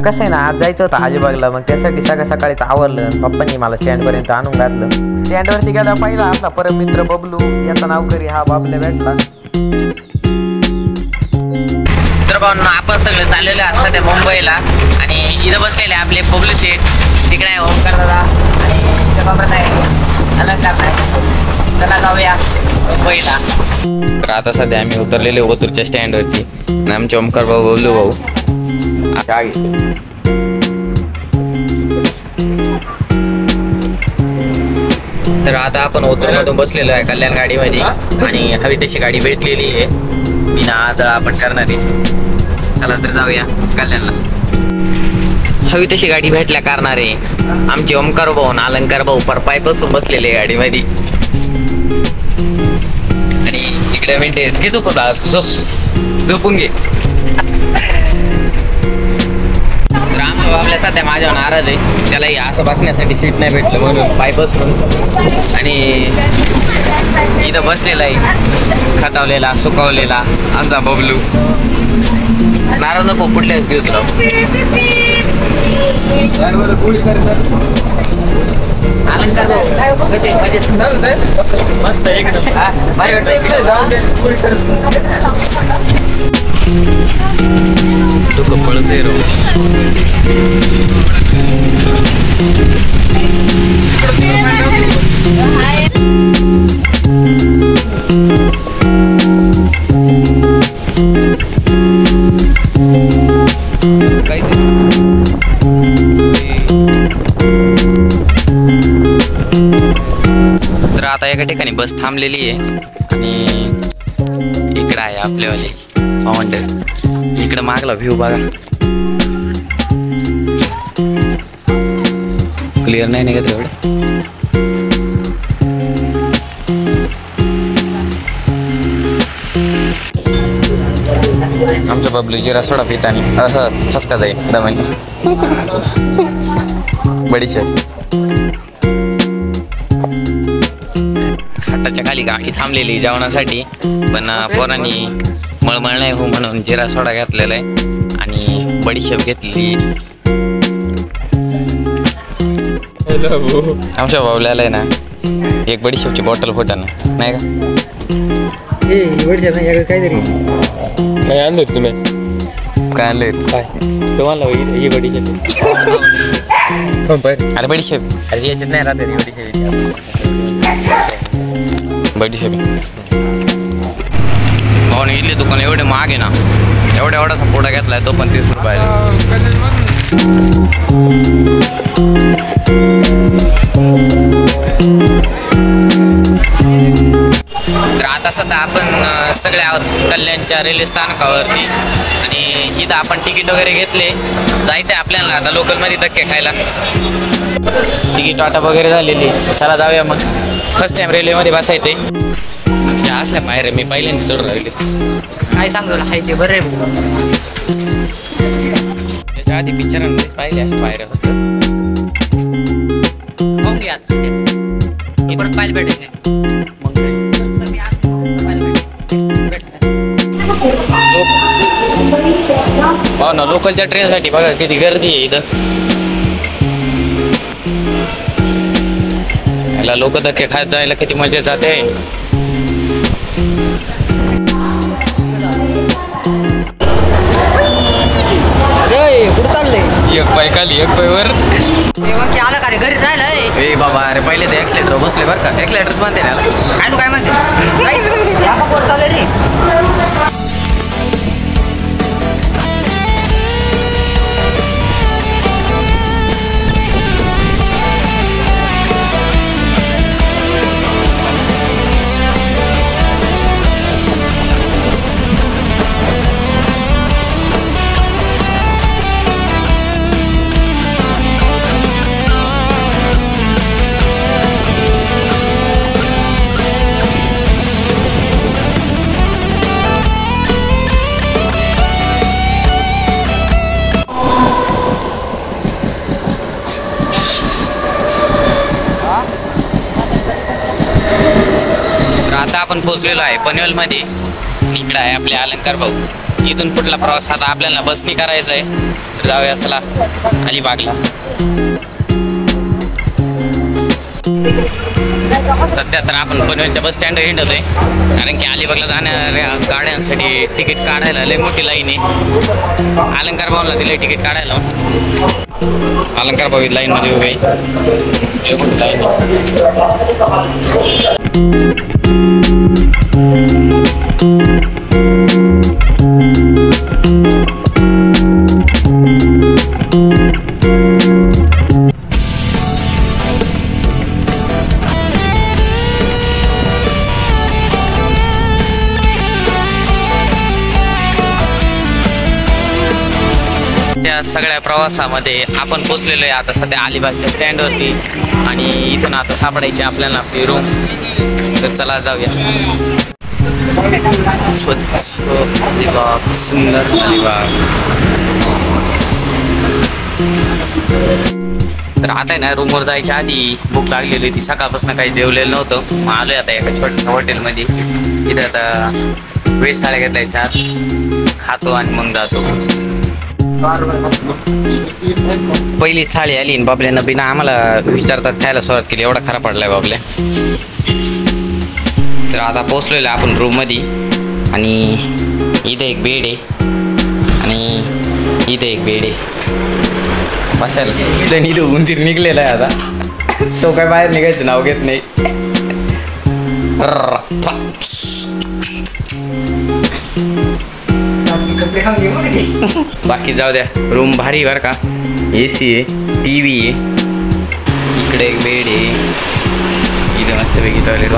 कसं आहे ना, आज जायचं होतं अलिबागला, मग त्यासाठी सकाळीच आवरलं. पप्पांनी मला स्टँडपर्यंत आणून घातलं. स्टँडवरती गेला पहिला आपला परम मित्र बबलू, याचा नावकरी हा बाबल्या भेटला. तर भाऊ आपण सगळे चाललेलो आहात सध्या मुंबईला आणि इथं बसलेले आपले बबलू शेठ, तिकडे आहे ओमकार दादा आणि बाबा आहे अलंकार आहे. चला जाऊया मुंबईला. तर आता सध्या आम्ही उतरलेले ओतूरच्या स्टँडवरची आणि आमचे ओमकार भाऊ बबलू भाऊ तर आता आपण ओतूरमधून बसलेलो आहे कल्याण गाडीमध्ये आणि हवी तशी गाडी भेटलेली आहे. बिना आता आपण करणार आहे. चला तर जाऊया कल्याणला. हवी तशी गाडी भेटल्या करणार आहे. आमचे ओमकार भाऊ आणि अलंकार भाऊ परपायपासून बसलेले गाडीमध्ये आणि इकडे मिनिटे घे झोपून घे. आपल्या सध्या माझ्यावर नाराज आहे, त्यालाही असं बसण्यासाठी सीट नाही भेटलं म्हणून पाय बसून आणि इथं बसलेला आहे खतावलेला सुकवलेला आमचा बबलू. नाराज नको, पुढल्याच घेऊ तुला. अलंकार मस्त एकदम भारी तू पळते रो. तर आता एका ठिकाणी बस थांबलेली आहे आणि इकडं आहे आपल्यावाली फाउंडर. इकडं मागला व्ह्यू बघा, क्लिअर नाही निघत एवढं. आमच्या बबलू जिरा सोडा पितानी ठसका जाईल दमानी. बडीशेप खाटाच्या खाली गाडी थांबलेली जेवणासाठी, पण पोरांनी मळमळ नाही हो म्हणून जिरा सोडा घेतलेला आहे आणि बडीशेप घेतली. आमच्या बाबल्याला आहे ना एक बडीशेपची बॉटल फुटानं नाही का. काय आणलं तुम्ही? काय आणलंय काय तुम्हाला अरे बडीशेप अरे याच्यात नाही राहते बडीशेप. भाऊ इथले दुकान एवढे महाग आहे ना, एवढासा पोडा घेतलाय तो पण 30 रुपयाला. तर आता सध्या आपण सगळे आहोत कल्याणच्या रेल्वे स्थानकावरती आणि इथं आपण तिकीट वगैरे घेतले. जायचंय आपल्याला आता लोकलमध्ये धक्के खायला. तिकीट वाटप वगैरे झालेली. चला जाऊया मग. फर्स्ट टाइम रेल्वेमध्ये बसायचंय. असल्या बाहेर मी पहिल्यांदा चढून राहिले. काय सांगतो हाय ते बरं आहे. त्याच्या आधी पिक्चरांमध्ये पाहिले असं बाहेर होतं. परत पाहायला भेटेल नाही. हो ना, लोकलच्या ट्रेनसाठी बघा किती गर्दी आहे इथं. याला लोक धक्के खात जायला किती मजा जाते. कुठं चाललंय? एक पाय खाली एक पाय वर. आला का रे घरी राहिलं? ए बाबा, अरे पहिले ते एक्सलेटर बसले बरं का. एक्सलेटरच म्हणते ना काय तू काय म्हणते? चाललंय रे. आपण पोहोचलेलो आहे पनवेलमध्ये. इकडे आहे आपले अलंकार भाऊ. इथून पुढला प्रवास आता आपल्याला बसनी करायचा आहे. तर जाऊया चला अलिबागला. सध्या तर आपण पनवेलच्या बस स्टँड हिंडतोय, कारण की अलिबागला जाणाऱ्या गाड्यांसाठी तिकीट काढायला लय मोठी लाईन आहे. अलंकार भाऊला दिले तिकीट काढायला. अलंकार भाऊ लाईनमध्ये उभे लय मोठी लाईन त्या सगळ्या प्रवासामध्ये आपण पोचलेलो आहे आता सध्या अलिबागच्या स्टँडवरती. आणि इथून आता सापडायची आपल्याला आपली रूम. तर चला जाऊया. स्वच्छ अलिबाग, सुंदर अलिबाग. तर आता आहे ना रूमवर जायच्या आधी भूक लागलेली होती. सकाळपासून काही जेवलेलं नव्हतं. मग आलोय आता एका छोट्या हॉटेलमध्ये. इथं आता वेज थाळ्या घेतल्या चार खातो आणि मग जातो. पहिली थाळी आली आणि बाबल्यानं बिना आम्हाला विचारतात खायला सुरुवात केली. एवढा खराब पडलाय बाबल्या. तर आता पोचलेलो आपण रूममध्ये. आणि इथे एक बेड आहे आणि इथे एक बेड आहे बसायला. इथे उंदीर निघलेला आहे आता. तो काय बाहेर निघायचं नाव घेत नाही. बाकी जाऊ द्या. रूम भारी बरं का. AC आहे, TV आहे, इकडे एक बेड आहे, इथे मस्तपैकी टॉयलेट.